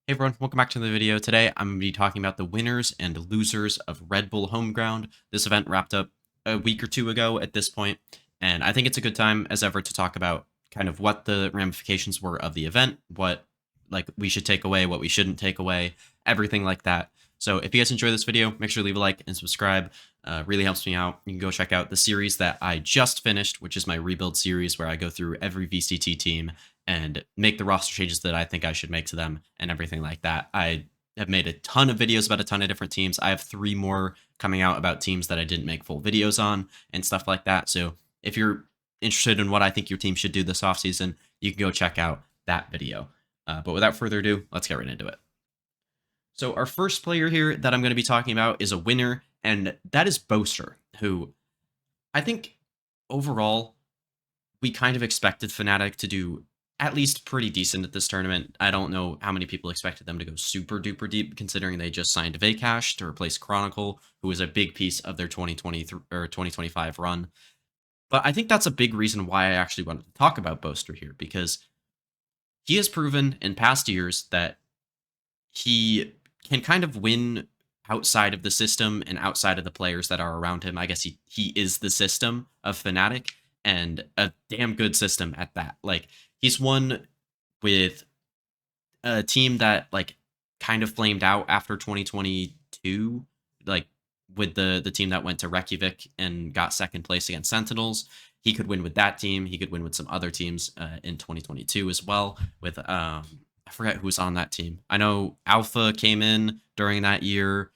Hey everyone, welcome back to the video. Today I'm going to be talking about the winners and losers of Redbull Homeground. This event wrapped up a week or two ago at this point, and I think it's a good time as ever to talk about kind of what the ramifications were of the event, what we should take away, what we shouldn't take away, everything like that. So if you guys enjoy this video, make sure to leave a like and subscribe. Really helps me out. You can go check out the series that I just finished, which is my rebuild series where I go through every VCT team and make the roster changes that I think I should make to them and everything like that. I have made a ton of videos about a ton of different teams. I have 3 more coming out about teams that I didn't make full videos on and stuff like that. So if you're interested in what I think your team should do this offseason, you can go check out that video. But without further ado, let's get right into it. So our first player here that I'm going to be talking about is a winner, and that is Boaster, who I think overall we kind of expected Fnatic to do at least pretty decent at this tournament. I don't know how many people expected them to go super duper deep, considering they just signed Vaycash to replace Chronicle, who was a big piece of their 2023 or 2025 run. But I think that's a big reason why I actually wanted to talk about Boaster here, because he has proven in past years that he can kind of win outside of the system and outside of the players that are around him. I guess he is the system of Fnatic, and a damn good system at that. Like, he's won with a team that kind of flamed out after 2022, like with the team that went to Reykjavik and got second place against Sentinels. He could win with that team. He could win with some other teams in 2022 as well. With I forget who's on that team. I know Alpha came in during that year.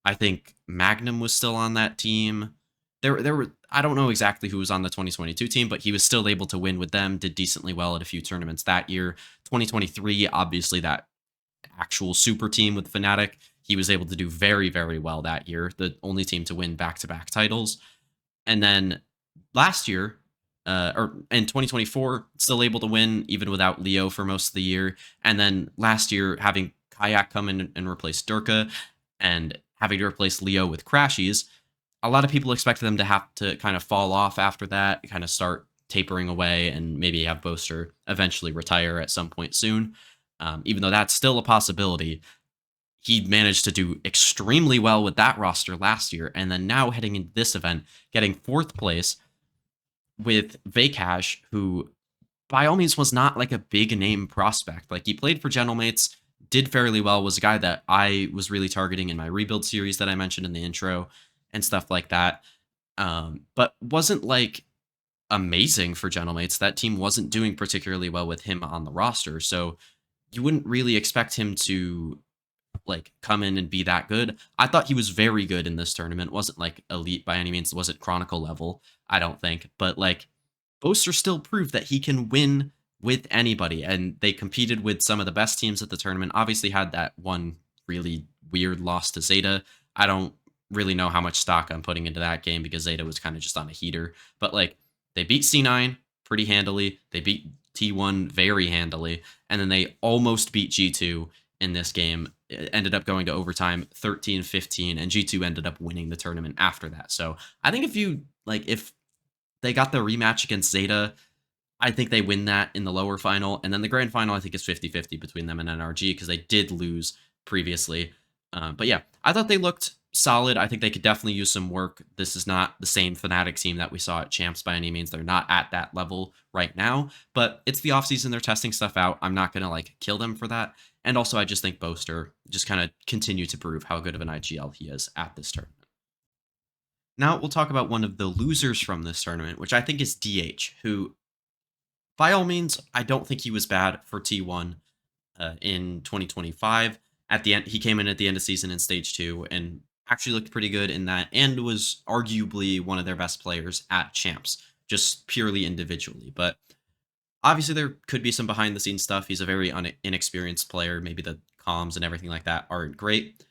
I think Magnum was still on that team. There were I don't know exactly who was on the 2022 team, but he was still able to win with them, did decently well at a few tournaments that year. 2023, obviously that actual super team with Fnatic, he was able to do very, very well that year, the only team to win back-to-back titles. And then last year, or in 2024, still able to win even without Leo for most of the year. And then last year, having Kayak come in and replace Durka and having to replace Leo with Crashies, a lot of people expected them to have to kind of fall off after that, kind of start tapering away, and maybe have Boaster eventually retire at some point soon. Even though that's still a possibility, he managed to do extremely well with that roster last year, and then now heading into this event, getting 4th place with Vaycash, who by all means was not like a big name prospect. Like, he played for Gentlemates, did fairly well, was a guy that I was really targeting in my rebuild series that I mentioned in the intro and stuff like that. But wasn't like amazing for Gentlemates. That team wasn't doing particularly well with him on the roster. So you wouldn't really expect him to come in and be that good. I thought he was very good in this tournament. Wasn't like elite by any means. Wasn't Chronicle level, I don't think. But Boaster still proved that he can win with anybody, and they competed with some of the best teams at the tournament. Obviously had that one really weird loss to Zeta. I don't really know how much stock I'm putting into that game because Zeta was kind of just on a heater. But they beat C9 pretty handily. They beat T1 very handily, and then they almost beat G2 in this game. It ended up going to overtime 13-15, and G2 ended up winning the tournament after that. So I think if they got the rematch against Zeta, I think they win that in the lower final. And then the grand final, I think, is 50-50 between them and NRG because they did lose previously. But yeah, I thought they looked solid. I think they could definitely use some work. This is not the same Fnatic team that we saw at Champs by any means. They're not at that level right now, but it's the offseason. They're testing stuff out. I'm not going to kill them for that. And also, I just think Boaster just kind of continued to prove how good of an IGL he is at this tournament. Now we'll talk about one of the losers from this tournament, which I think is DH, who, by all means, I don't think he was bad for T1 in 2025. At the end, he came in at the end of season in stage 2 and actually looked pretty good in that, and was arguably one of their best players at Champs, just purely individually. But obviously there could be some behind the scenes stuff. He's a very inexperienced player. Maybe the comms and everything like that aren't great.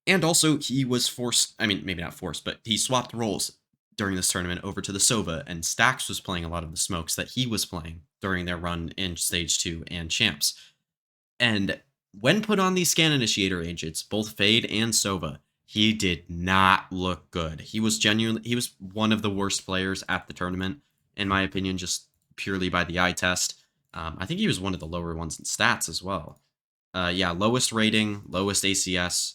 And also he was forced, I mean, maybe not forced, but he swapped roles during this tournament over to the Sova, and Stax was playing a lot of the smokes that he was playing during their run in stage 2 and Champs. And when put on these scan initiator agents, both Fade and Sova, he did not look good. He was one of the worst players at the tournament, in my opinion, just purely by the eye test. I think he was one of the lower ones in stats as well. Yeah, lowest rating, lowest ACS,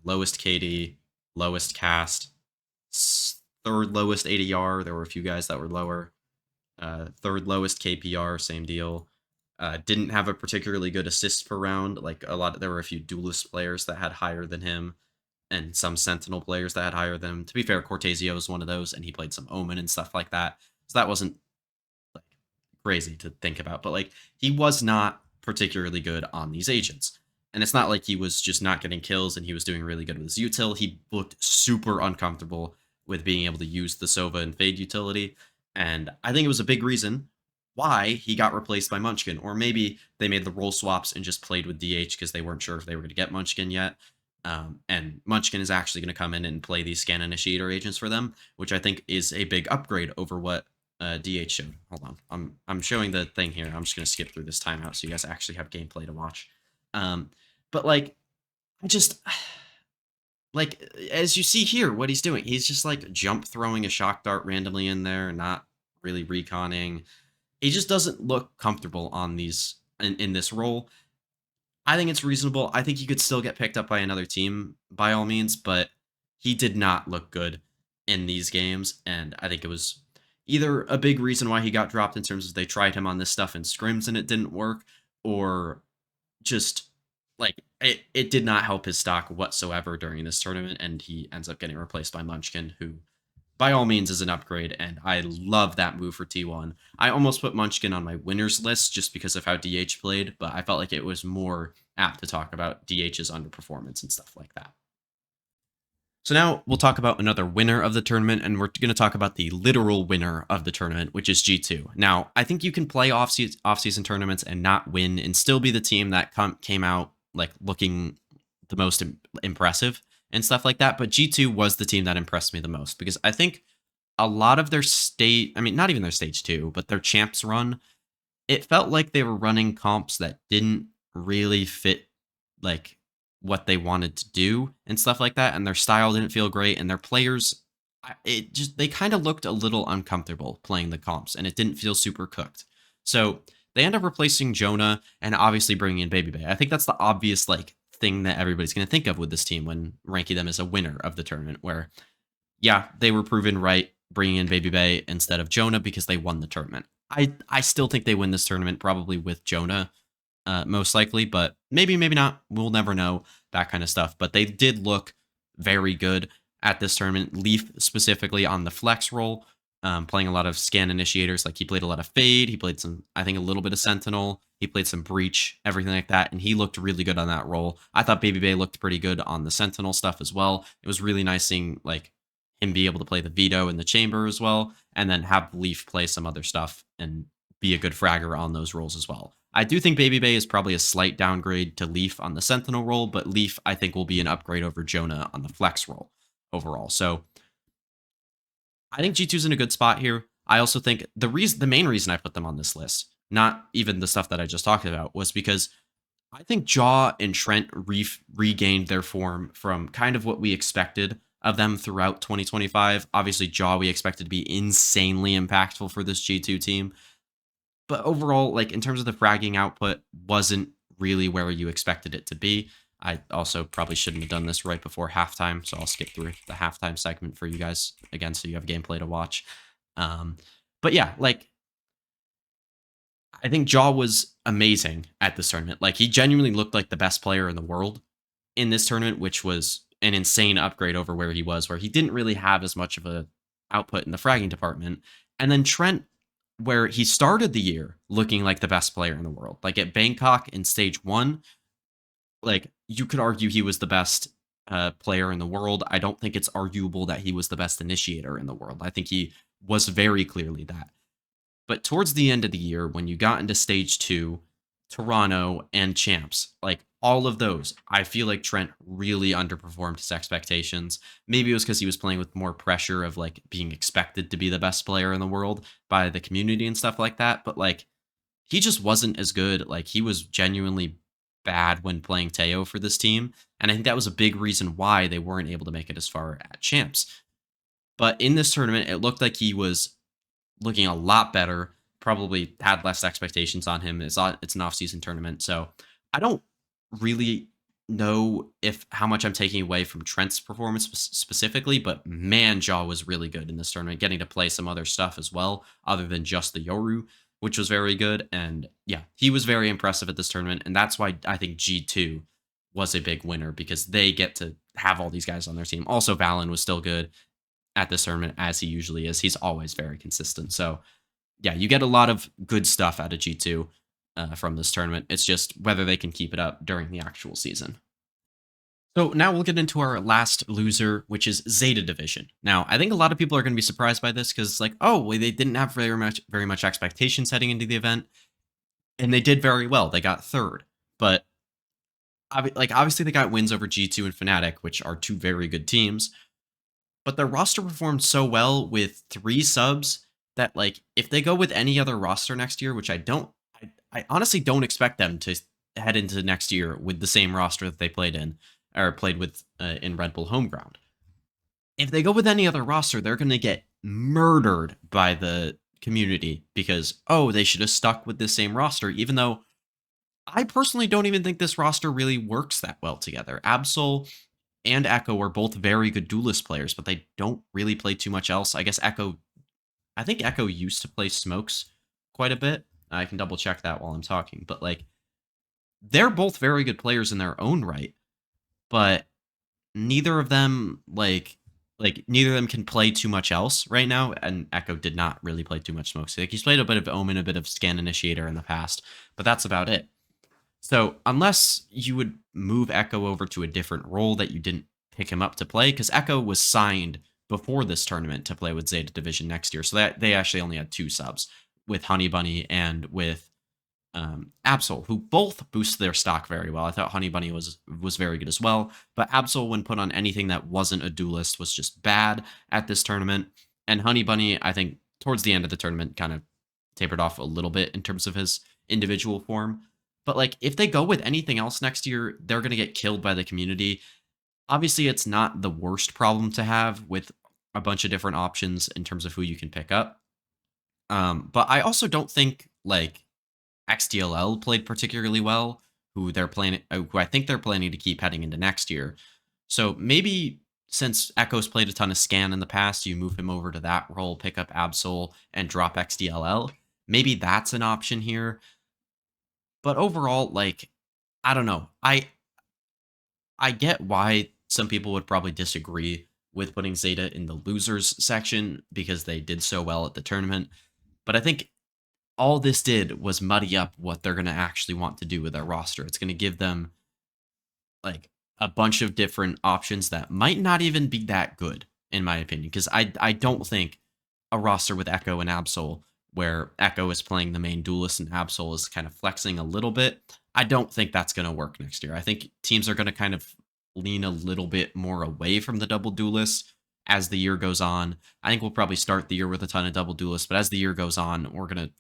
lowest KD, lowest cast, third lowest ADR. There were a few guys that were lower. Third lowest KPR, same deal. Didn't have a particularly good assist per round. Like a lot, there were a few duelist players that had higher than him, and some Sentinel players that had higher than him. To be fair, Cortezio was one of those, and he played some Omen and stuff like that. So that wasn't like crazy to think about, but like he was not particularly good on these agents. And it's not like he was just not getting kills and he was doing really good with his util. He looked super uncomfortable with being able to use the Sova and Fade utility. And I think it was a big reason why he got replaced by Munchkin. Or maybe they made the role swaps and just played with DH because they weren't sure if they were going to get Munchkin yet. And Munchkin is actually going to come in and play these scan initiator agents for them, which I think is a big upgrade over what DH showed. Hold on, I'm showing the thing here. I'm just gonna skip through this timeout so you guys actually have gameplay to watch. But like, I just like as you see here, what he's doing, he's just like jump throwing a shock dart randomly in there, not really reconning. He just doesn't look comfortable on these in this role. I think it's reasonable. I think he could still get picked up by another team by all means, but he did not look good in these games. And I think it was either a big reason why he got dropped in terms of they tried him on this stuff in scrims and it didn't work, or just like it did not help his stock whatsoever during this tournament. And he ends up getting replaced by Munchkin, who by all means is an upgrade, and I love that move for T1. I almost put Munchkin on my winners list just because of how DH played, but I felt like it was more apt to talk about DH's underperformance and stuff like that. So now we'll talk about another winner of the tournament, and we're going to talk about the literal winner of the tournament, which is G2. Now, I think you can play off-season tournaments and not win and still be the team that came out like looking the most impressive and stuff like that, but G2 was the team that impressed me the most because I think a lot of their not even their stage 2, but their champs run, it felt like they were running comps that didn't really fit like what they wanted to do and stuff like that, and their style didn't feel great, and their players, they kind of looked a little uncomfortable playing the comps, and it didn't feel super cooked. So they end up replacing Jonah and obviously bringing in Baby Bay. I think that's the obvious like thing that everybody's going to think of with this team when ranking them as a winner of the tournament, where yeah, they were proven right bringing in Baby Bay instead of Jonah because they won the tournament. I still think they win this tournament probably with Jonah, most likely, but maybe, maybe not. We'll never know, that kind of stuff. But they did look very good at this tournament. Leaf specifically on the flex role, playing a lot of scan initiators. Like he played a lot of Fade. He played some, I think, a little bit of Sentinel. He played some Breach, everything like that. And he looked really good on that role. I thought Baby Bay looked pretty good on the Sentinel stuff as well. It was really nice seeing like him be able to play the Veto in the chamber as well, and then have Leaf play some other stuff and be a good fragger on those roles as well. I do think Baby Bay is probably a slight downgrade to Leaf on the Sentinel role, but Leaf I think will be an upgrade over Jonah on the Flex role overall. So I think G2's in a good spot here. I also think the main reason I put them on this list, not even the stuff that I just talked about, was because I think Jaw and Trent regained their form from kind of what we expected of them throughout 2025. Obviously, Jaw we expected to be insanely impactful for this G2 team. But overall, like in terms of the fragging output, wasn't really where you expected it to be. I also probably shouldn't have done this right before halftime, so I'll skip through the halftime segment for you guys again, so you have gameplay to watch. But yeah, like I think Jaw was amazing at this tournament. Like he genuinely looked like the best player in the world in this tournament, which was an insane upgrade over where he was, where he didn't really have as much of a output in the fragging department. And then Trent, where he started the year looking like the best player in the world, like at Bangkok in stage 1, like you could argue he was the best player in the world. I don't think it's arguable that he was the best initiator in the world. I think he was very clearly that. But towards the end of the year, when you got into stage 2, Toronto and champs, like all of those, I feel like Trent really underperformed his expectations. Maybe it was because he was playing with more pressure of like being expected to be the best player in the world by the community and stuff like that. But like he just wasn't as good. Like he was genuinely bad when playing Teo for this team. And I think that was a big reason why they weren't able to make it as far at champs. But in this tournament, it looked like he was looking a lot better. Probably had less expectations on him. It's an off-season tournament, so I don't really know if how much I'm taking away from Trent's performance specifically, but man, Jaw was really good in this tournament, getting to play some other stuff as well, other than just the Yoru, which was very good. And yeah, he was very impressive at this tournament. And that's why I think G2 was a big winner because they get to have all these guys on their team. Also, Valen was still good at this tournament as he usually is. He's always very consistent. So yeah, you get a lot of good stuff out of G2 from this tournament. It's just whether they can keep it up during the actual season. So now we'll get into our last loser, which is Zeta Division. Now, I think a lot of people are going to be surprised by this because it's like, oh, well, they didn't have very much expectations heading into the event, and they did very well. They got third, but obviously they got wins over G2 and Fnatic, which are two very good teams. But their roster performed so well with 3 subs that like if they go with any other roster next year, which I honestly don't expect them to head into next year with the same roster that they played in or played with in Red Bull Homeground. If they go with any other roster, they're going to get murdered by the community because oh, they should have stuck with the same roster, even though I personally don't even think this roster really works that well together. Absol and Echo are both very good duelist players, but they don't really play too much else. I think Echo used to play smokes quite a bit. I can double check that while I'm talking, but like they're both very good players in their own right, but neither of them neither of them can play too much else right now. And Echo did not really play too much smokes. Like he's played a bit of Omen, a bit of Scan Initiator in the past, but that's about it. So unless you would move Echo over to a different role that you didn't pick him up to play, because Echo was signed before this tournament to play with Zeta Division next year, so that they actually only had 2 subs with Honey Bunny and with Absol, who both boost their stock very well. I thought Honey Bunny was very good as well, but Absol, when put on anything that wasn't a duelist, was just bad at this tournament. And Honey Bunny, I think, towards the end of the tournament, kind of tapered off a little bit in terms of his individual form. But like, if they go with anything else next year, they're going to get killed by the community. Obviously, it's not the worst problem to have with a bunch of different options in terms of who you can pick up. But I also don't think like XDLL played particularly well, who I think they're planning to keep heading into next year. So maybe since Echo's played a ton of Scan in the past, you move him over to that role, pick up Absol, and drop XDLL. Maybe that's an option here. But overall, like, I don't know. I get why some people would probably disagree with putting Zeta in the losers section because they did so well at the tournament. But I think all this did was muddy up what they're going to actually want to do with their roster. It's going to give them like a bunch of different options that might not even be that good, in my opinion, because I don't think a roster with Echo and Absol, where Echo is playing the main duelist and Absol is kind of flexing a little bit, I don't think that's going to work next year. I think teams are going to kind of lean a little bit more away from the double duelist as the year goes on. I think we'll probably start the year with a ton of double duelists, but as the year goes on,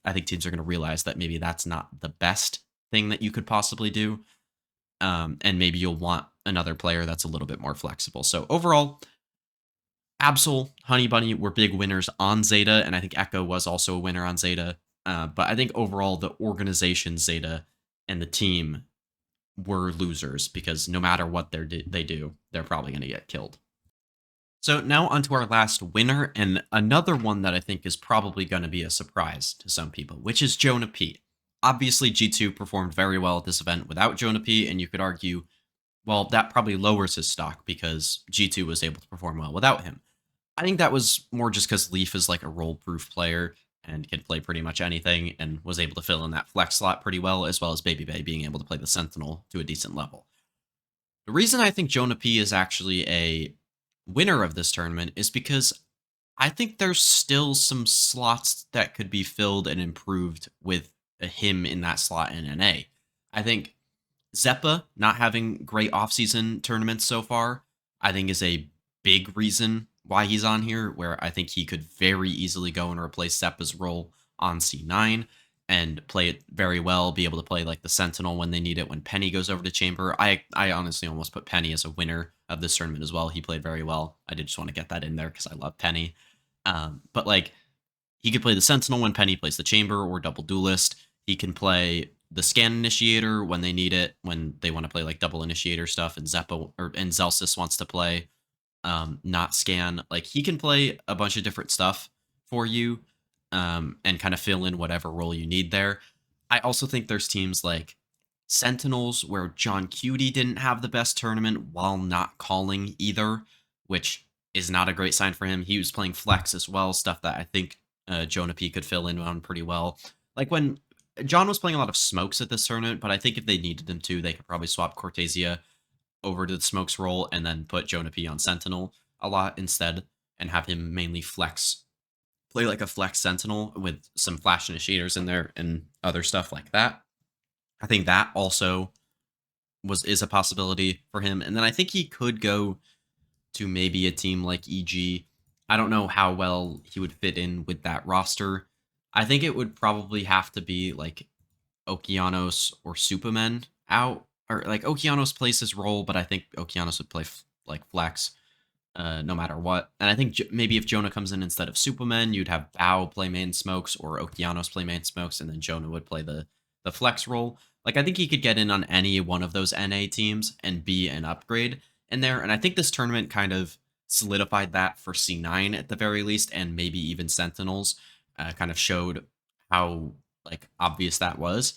I think teams are going to realize that maybe that's not the best thing that you could possibly do. And maybe you'll want another player that's a little bit more flexible. So overall, Absol, Honey Bunny were big winners on Zeta, and I think Echo was also a winner on Zeta. But I think overall, the organization Zeta and the team were losers because no matter what they do, they're probably going to get killed. So now onto our last winner, and another one that I think is probably going to be a surprise to some people, which is Jonah P. Obviously, G2 performed very well at this event without Jonah P, and you could argue, well, that probably lowers his stock because G2 was able to perform well without him. I think that was more just because Leaf is like a role-proof player and can play pretty much anything and was able to fill in that flex slot pretty well, as well as Baby Bay being able to play the Sentinel to a decent level. The reason I think Jonah P is actually a winner of this tournament is because I think there's still some slots that could be filled and improved with him in that slot in NA. I think Zeppa not having great offseason tournaments so far, I think is a big reason why he's on here, where I think he could very easily go and replace Zeppa's role on C9 and play it very well, be able to play like the Sentinel when they need it when Penny goes over to Chamber. I honestly almost put Penny as a winner of this tournament as well. He played very well. I did just want to get that in there because I love Penny. But like he could play the Sentinel when Penny plays the Chamber or double duelist. He can play the scan initiator when they need it, when they want to play like double initiator stuff, and Zelsis wants to play not scan. Like he can play a bunch of different stuff for you, and kind of fill in whatever role you need there. I also think there's teams like Sentinels where John Cutie didn't have the best tournament while not calling either, which is not a great sign for him. He was playing flex as well, stuff that I think Jonah P could fill in on pretty well. Like when John was playing a lot of smokes at this tournament, but I think if they needed him to, they could probably swap Cortesia over to the smokes role and then put Jonah P on Sentinel a lot instead and have him mainly play like a flex Sentinel with some flash initiators in there and other stuff like that. I think that also is a possibility for him. And then I think he could go to maybe a team like EG. I don't know how well he would fit in with that roster. I think it would probably have to be like Okeanos or Superman out, or like Okeanos plays his role, but I think Okeanos would play like flex no matter what. And I think maybe if Jonah comes in instead of Superman, you'd have Bao play main smokes or Okeanos play main smokes, and then Jonah would play the flex role. Like I think he could get in on any one of those NA teams and be an upgrade in there. And I think this tournament kind of solidified that for C9 at the very least, and maybe even Sentinels kind of showed how like obvious that was.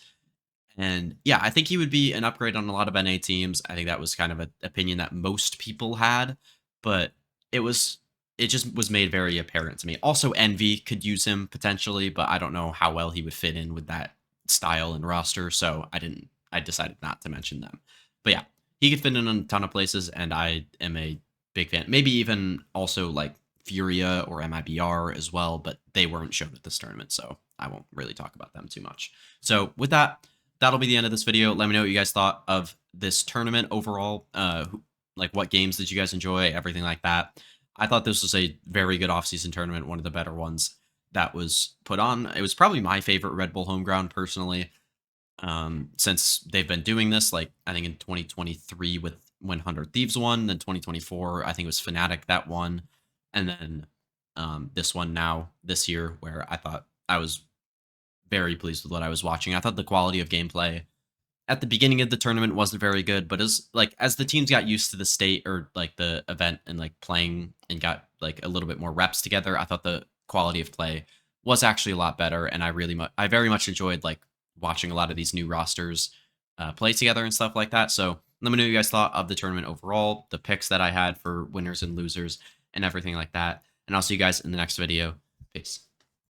And yeah, I think he would be an upgrade on a lot of NA teams. I think that was kind of an opinion that most people had, but it was it just was made very apparent to me. Also, Envy could use him potentially, but I don't know how well he would fit in with that style and roster, so I decided not to mention them. But yeah, he could fit in a ton of places, and I am a big fan. Maybe even also like Furia or MIBR as well, but they weren't shown at this tournament, so I won't really talk about them too much. So with that, that'll be the end of this video. Let me know what you guys thought of this tournament overall. Like what games did you guys enjoy? Everything like that. I thought this was a very good offseason tournament, one of the better ones that was put on. It was probably my favorite Red Bull Homeground personally, since they've been doing this. Like I think in 2023 with when 100 Thieves won, then 2024 I think it was Fnatic that won, and then this one now this year where I thought I was very pleased with what I was watching. I thought the quality of gameplay at the beginning of the tournament wasn't very good, but as the teams got used to the state or like the event and like playing and got like a little bit more reps together, I thought the quality of play was actually a lot better, and I very much enjoyed like watching a lot of these new rosters play together and stuff like that. So let me know what you guys thought of the tournament overall, the picks that I had for winners and losers, and everything like that. And I'll see you guys in the next video. Peace.